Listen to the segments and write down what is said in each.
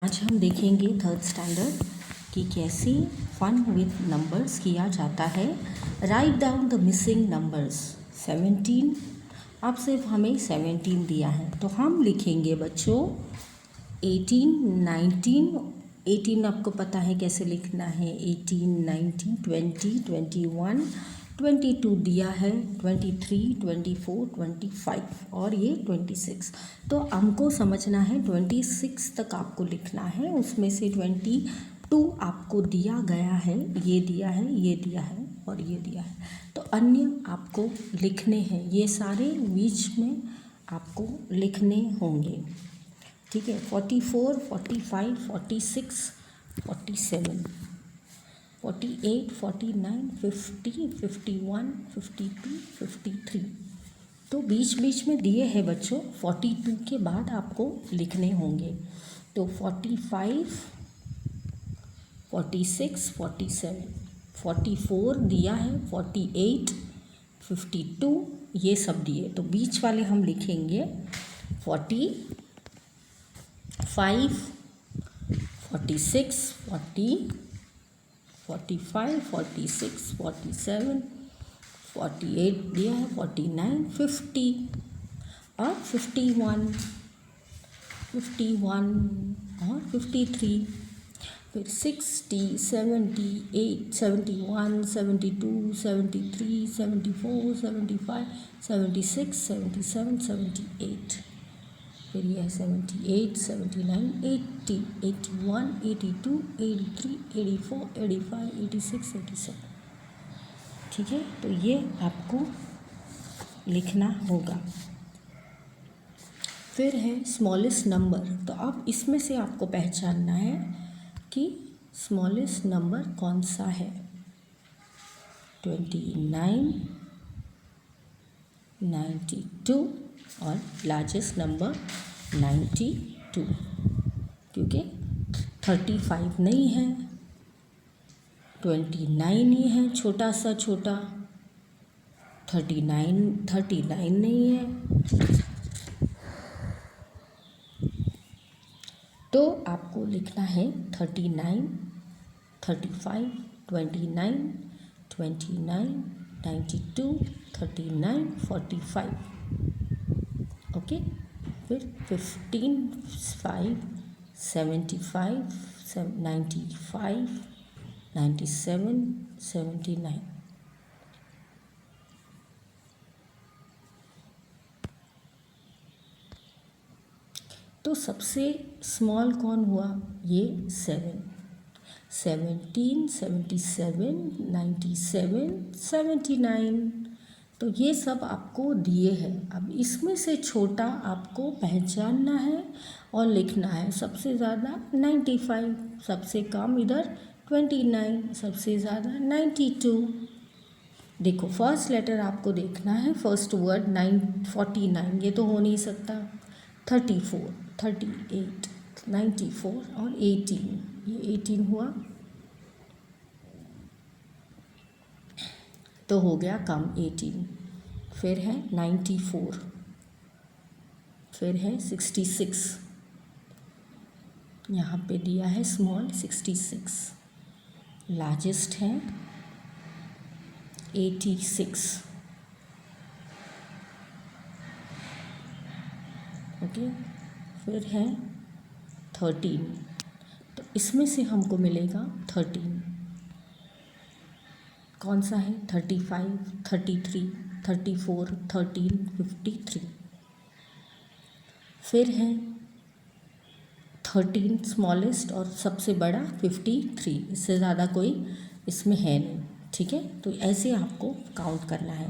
आज हम देखेंगे थर्ड स्टैंडर्ड कि कैसे फन विथ नंबर्स किया जाता है। Write down the missing numbers. 17 अब सिर्फ हमें 17 दिया है तो हम लिखेंगे बच्चों 18, 19। 18 आपको पता है कैसे लिखना है। 18, 19, 20, 21, 22 दिया है, 23, 24, 25 और ये 26। तो हमको समझना है 26 तक आपको लिखना है, उसमें से 22 आपको दिया गया है, ये दिया है, ये दिया है और ये दिया है। तो अन्य आपको लिखने हैं, ये सारे बीच में आपको लिखने होंगे। ठीक है। 44, 45, 46, 47, 48, 49, 50, 51, 52, 53। तो बीच बीच में दिए हैं बच्चों। 42 के बाद आपको लिखने होंगे। तो 45, 46, 47, 44 दिया है, 48, 52 ये सब दिए। तो बीच वाले हम लिखेंगे 45, 46, 40, 45, 46, 47, 48 दिया है, 49, 50 और 51, 51 और 53, फिर 60, 78, 71, 72, 73, 74, 75, 76, 77, 78, फिर यह है 78, 79, 80, 81, 82, 83, 84, 85, 86, 87। ठीक है। तो ये आपको लिखना होगा। फिर है स्मॉलेस्ट नंबर। तो अब इसमें से आपको पहचानना है कि स्मॉलेस्ट नंबर कौन सा है। 29, 92 और लार्जेस्ट नंबर 92, क्योंकि 35 नहीं है, 29 ही है, छोटा सा छोटा। 39 नहीं है। तो आपको लिखना है 39, 35, 29, 29, 92, 39, 45। ओके। फिर 15, 5, 75, 95, 97, 79। तो सबसे स्मॉल कौन हुआ? ये 7, 17, 77, 97, 79। तो ये सब आपको दिए हैं। अब इसमें से छोटा आपको पहचानना है और लिखना है। सबसे ज़्यादा 95, सबसे कम इधर 29, सबसे ज़्यादा 92। देखो फर्स्ट लेटर आपको देखना है, फर्स्ट वर्ड 49 ये तो हो नहीं सकता। 34, 38, 94 और 18, ये 18 हुआ तो हो गया कम 18। फिर है 94, फिर है 66, यहाँ पे दिया है स्मॉल 66। लार्जेस्ट है 86। ओके। फिर है 13। तो इसमें से हमको मिलेगा 13। कौन सा है? 35, 33, 34, 13, 53। फिर है 13 स्मॉलेस्ट और सबसे बड़ा 53। इससे ज़्यादा कोई इसमें है नहीं। ठीक है। तो ऐसे आपको काउंट करना है।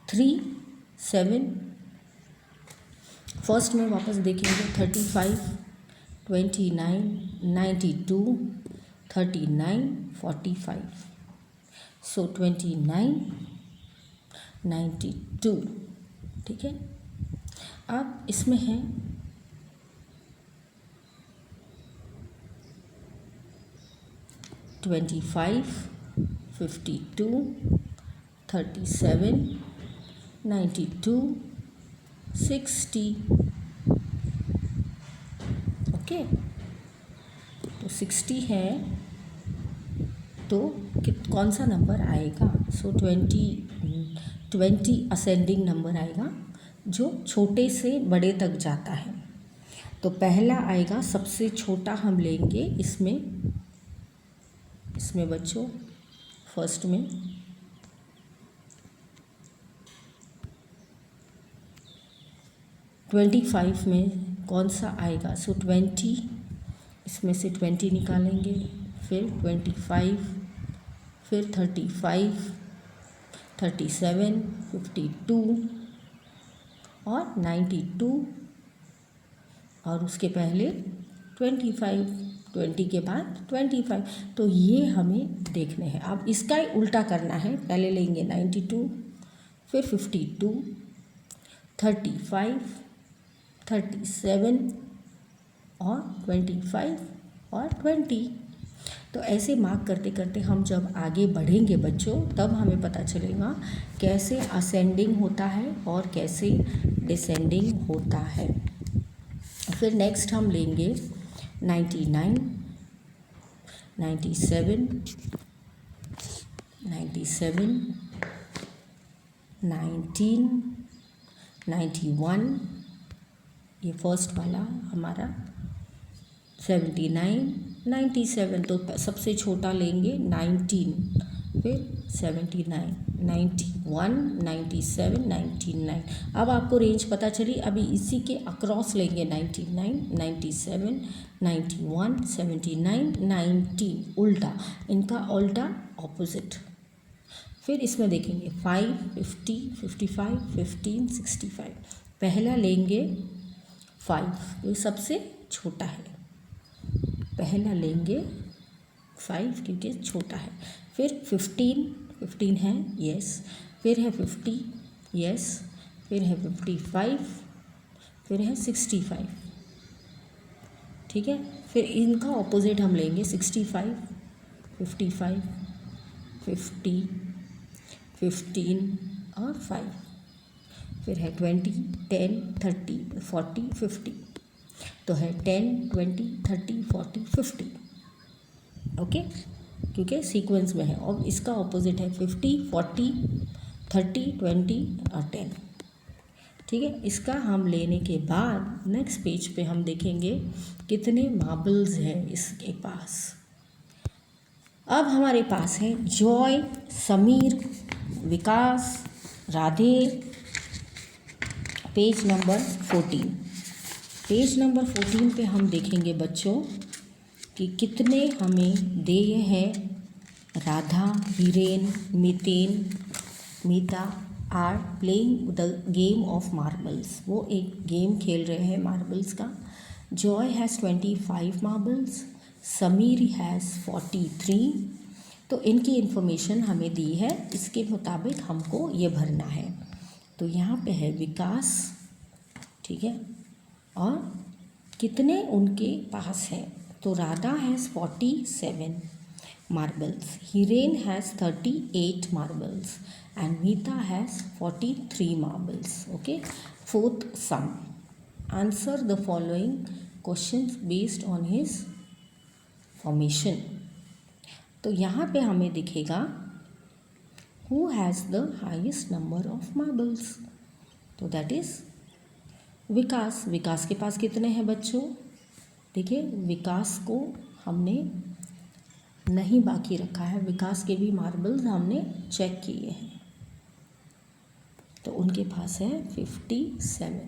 3, 7, फर्स्ट में वापस देखेंगे 35, 29, 92, 39, 45। सो 29, 92। ठीक है। अब इसमें है 25, 52, 37, 92, 60। ओके। 60 है तो कौन सा नंबर आएगा? सो 20 असेंडिंग नंबर आएगा जो छोटे से बड़े तक जाता है। तो पहला आएगा, सबसे छोटा हम लेंगे इसमें बच्चों फर्स्ट में 25 में कौन सा आएगा? सो 20, इसमें से 20 निकालेंगे, फिर 25, फिर 35, 37, 52 और 92 और उसके पहले 25, 20 के बाद 25। तो ये हमें देखने हैं। अब इसका ही उल्टा करना है। पहले लेंगे 92, फिर 52, 35, 37 और 25 और 20। तो ऐसे मार्क करते करते हम जब आगे बढ़ेंगे बच्चों, तब हमें पता चलेगा कैसे असेंडिंग होता है और कैसे डिसेंडिंग होता है। फिर नेक्स्ट हम लेंगे 99, 97, 19, 91, ये फर्स्ट वाला हमारा 79, 97। तो सबसे छोटा लेंगे 19, फिर 79, 91, 97, 99। अब आपको रेंज पता चली। अभी इसी के अक्रॉस लेंगे 99, 97, 91, 79, 90, उल्टा, इनका उल्टा ऑपोजिट। फिर इसमें देखेंगे 5, 50, 55, 15, 65। पहला लेंगे 5, ये सबसे छोटा है। पहला लेंगे 5 क्योंकि छोटा है। फिर 15 है, यस। फिर है 50, यस। फिर है 55, फिर है 65, ठीक है। फिर इनका ऑपोजिट हम लेंगे 65, 55, 50, 15 और 5। फिर है 20, 10, 30, 40, 50। तो है 10, 20, 30, 40, 50, ओके, क्योंकि सीक्वेंस में है। और इसका ऑपोजिट है 50, 40, 30, 20 और 10, ठीक है। इसका हम लेने के बाद नेक्स्ट पेज पे हम देखेंगे कितने मार्बल्स हैं इसके पास। अब हमारे पास है Joy, Sameer, Vikas, Radhe. Page number 14। Page number 14 पे हम देखेंगे बच्चों कि कितने हमें देय हैं। Radha, Hiren, Miten, Mita are playing the game of marbles. वो एक गेम खेल रहे हैं मार्बल्स का। Joy has 25 marbles, Sameer has 43। तो इनकी इन्फॉर्मेशन हमें दी है, इसके मुताबिक हमको ये भरना है। तो यहाँ पे है विकास, ठीक है, और कितने उनके पास हैं। तो Radha has 47 marbles, Hiren has 38 marbles and Mita has 43 marbles. Okay, fourth sum. Answer the following questions based on his formation. तो यहाँ पे हमें दिखेगा who has the highest number of marbles. तो that is विकास। विकास के पास कितने हैं बच्चों? देखिए, विकास को हमने नहीं बाकी रखा है, विकास के भी मार्बल्स हमने चेक किए हैं। तो उनके पास है 57।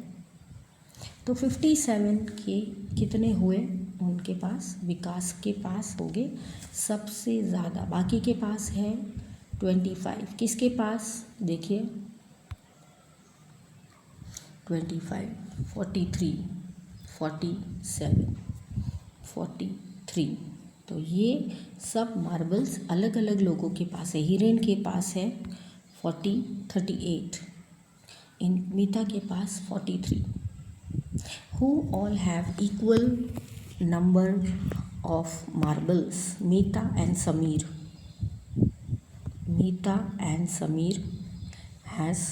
तो 57 के कितने हुए उनके पास? विकास के पास हो गए सबसे ज़्यादा। बाकी के पास है 25। किसके पास? देखिए 25, 43, 47, 43। तो ये सब मार्बल्स अलग अलग लोगों के पास है। हीरेन के पास है 38, इन मीता के पास 43। Who all have equal number of marbles? Meeta and Sameer. Meeta and Sameer has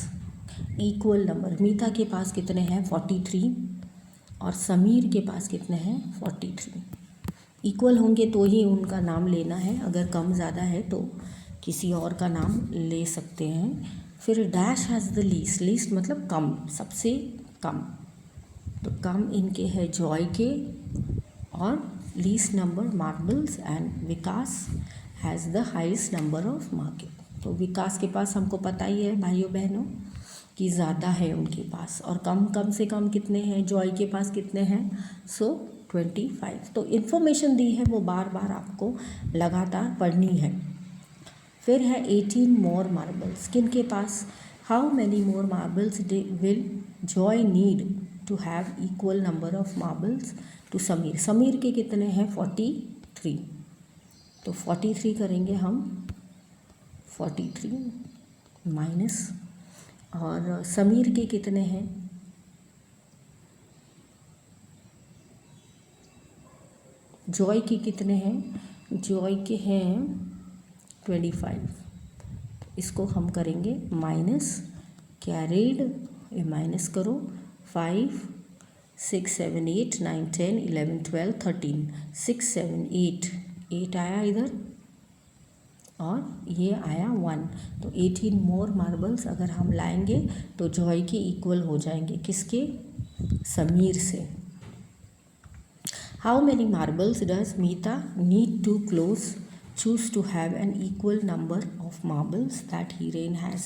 equal number. Meeta के पास कितने हैं? 43 और समीर के पास कितने हैं? 43। इक्वल होंगे तो ही उनका नाम लेना है, अगर कम ज़्यादा है तो किसी और का नाम ले सकते हैं। फिर dash has the least, least मतलब कम, सबसे कम, तो कम इनके है जॉय के, और least number marbles, and Vikas has the highest number of market. तो विकास के पास हमको पता ही है भाइयों बहनों कि ज़्यादा है उनके पास, और कम से कम कितने हैं, जॉय के पास कितने हैं, सो 25। तो इन्फॉर्मेशन दी है वो बार बार आपको लगातार पढ़नी है। फिर है 18 मोर मार्बल्स, किन के पास, how many more marbles will Joy need to have equal number of marbles to Sameer, Sameer के कितने हैं 43, तो 43 करेंगे हम, 43 माइनस, और समीर के कितने हैं, जॉय के कितने हैं, जॉय के हैं 25, इसको हम करेंगे माइनस, कैरीड, ये माइनस करो, 5 6 7 8 9 10 11 12 13, 6 7 8 आया इधर, और ये आया 1, तो 18 मोर मार्बल्स अगर हम लाएंगे तो जॉय के इक्वल हो जाएंगे, किसके, समीर से। How many marbles does Mita need to choose to have an equal number of marbles that Hiren has,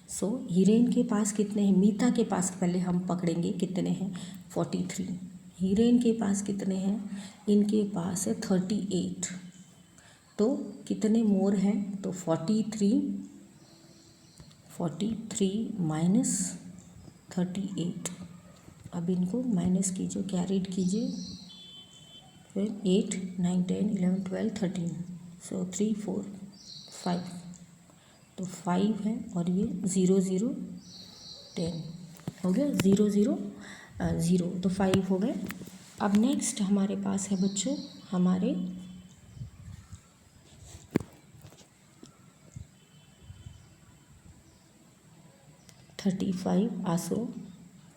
so Hiren के पास कितने हैं, मीता के पास पहले हम पकड़ेंगे कितने हैं 43, हीरेन के पास कितने हैं, इनके पास है 38, तो कितने मोर हैं, तो 43 माइनस 38, अब इनको माइनस कीजिए, कैरीड कीजिए, फिर 8 9 10 11 12 13, सो 3 4 5, तो 5 है, और ये 0 0 10 हो गया, 0 0 0, तो 5 हो गए। अब नेक्स्ट हमारे पास है बच्चों, हमारे 35 आसो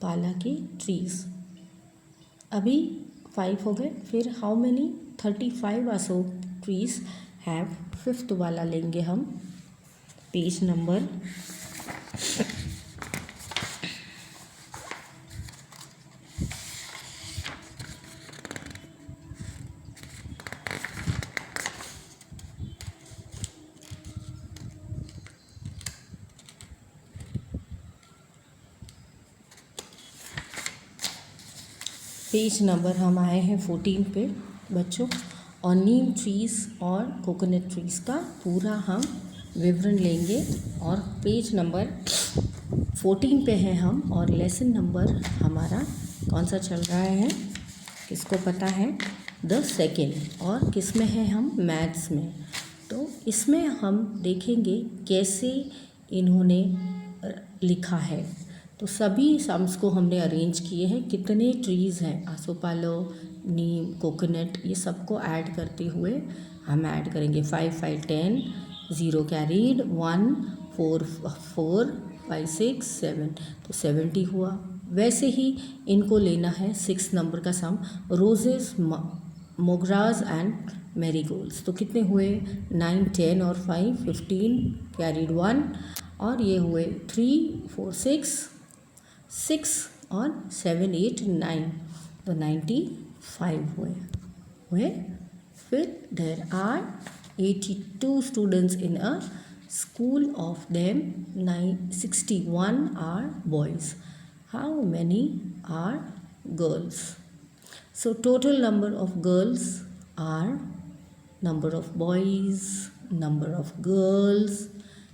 पाला के ट्रीज, अभी 5 हो गए। फिर हाउ मैनी 35 आसो ट्रीज हैव, फिफ्थ वाला लेंगे हम, पेज नंबर 14 पे बच्चों, और नीम ट्रीज़ और कोकोनट ट्रीज़ का पूरा हम विवरण लेंगे, और पेज नंबर 14 पे हैं हम, और लेसन नंबर हमारा कौन सा चल रहा है, किसको पता है, द सेकेंड, और किस में है हम, मैथ्स में। तो इसमें हम देखेंगे कैसे इन्होंने लिखा है, तो सभी सम्स को हमने अरेंज किए हैं, कितने ट्रीज़ हैं, आसोपालो, नीम, कोकोनट, ये सबको ऐड करते हुए हम ऐड करेंगे, 5 5 10, 0 कैरीड, 1 4 4 5 6 7, तो 70 हुआ। वैसे ही इनको लेना है 6 नंबर का सम, रोजेस, मोगराज एंड मैरीगोल्ड्स, तो कितने हुए 9 10 और 5 15, कैरीड 1, और ये हुए 3 4 6 और 7 8 9, तो 95 हुए। फिर there are 82 students in a school, of them 61 are boys, how many are girls, so total number of girls are, number of boys, number of girls,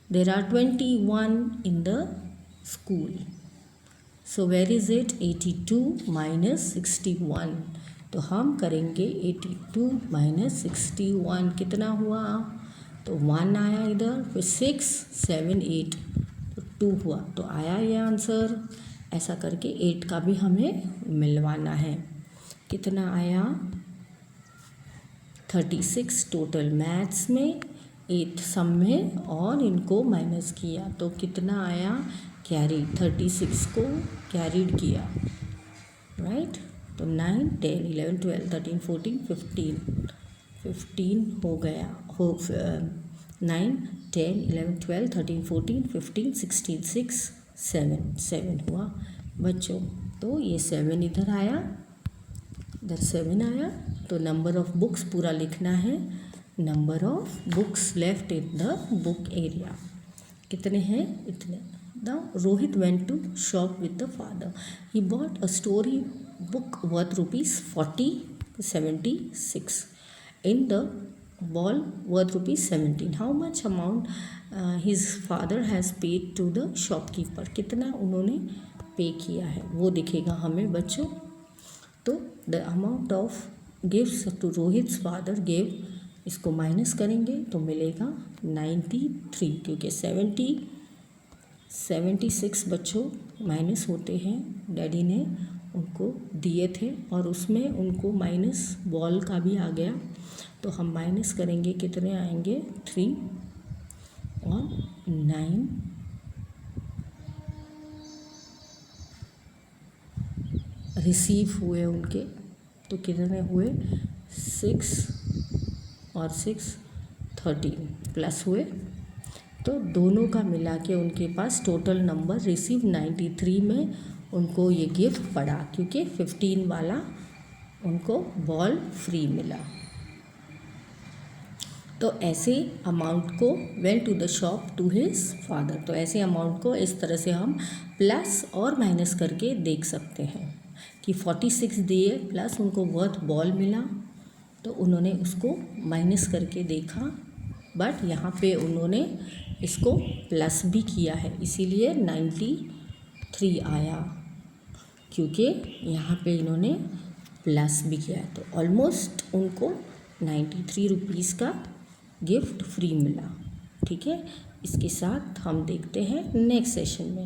there are 21 in the school, so where is it, 82 minus 61, तो हम करेंगे 82 minus 61, कितना हुआ, तो 1 आया इधर, फिर 6 7 8, तो 2 हुआ, तो आया ये आंसर। ऐसा करके 8 का भी हमें मिलवाना है, कितना आया 36 टोटल मैथ्स में, 8 सम में, और इनको माइनस किया, तो कितना आया, कैरीड, 36 को कैरीड किया, राइट, तो 9 10 11 12 13 14 15, 15 हो गया, हो 9, 10, 11, 12, 13, 14, 15, 16, 6, 7 हुआ बच्चों। तो ये 7 इधर आया, इधर 7 आया। तो नंबर ऑफ बुक्स पूरा लिखना है, number of books left in the book area कितने हैं, इतने। The Rohit went to shop with the father, he bought a story book worth rupees 76 in the ball worth rupees 17. How much amount his father has paid to the shopkeeper, कितना उन्होंने पे किया है वो दिखेगा हमें बच्चों। तो the amount of gifts to Rohit's father gave, इसको माइनस करेंगे तो मिलेगा 93, क्योंकि 76 बच्चों माइनस होते हैं, डैडी ने उनको दिए थे और उसमें उनको माइनस बॉल का भी आ गया। तो हम माइनस करेंगे, कितने आएंगे, 3 और 9 रिसीव हुए उनके, तो कितने हुए, 6 और 6 13 प्लस हुए। तो दोनों का मिला के उनके पास टोटल नंबर रिसीव 93 में उनको ये गिफ्ट पड़ा, क्योंकि 15 वाला उनको बॉल फ्री मिला। तो ऐसे अमाउंट को went to the shop to his father, तो ऐसे अमाउंट को इस तरह से हम प्लस और माइनस करके देख सकते हैं कि 46 दिए प्लस उनको वर्थ बॉल मिला, तो उन्होंने उसको माइनस करके देखा, बट यहाँ पे उन्होंने इसको प्लस भी किया है, इसीलिए 93 आया, क्योंकि यहाँ पे इन्होंने प्लस भी किया है। तो ऑलमोस्ट उनको 93 रुपीज़ का गिफ्ट फ्री मिला। ठीक है, इसके साथ हम देखते हैं नेक्स्ट सेशन में।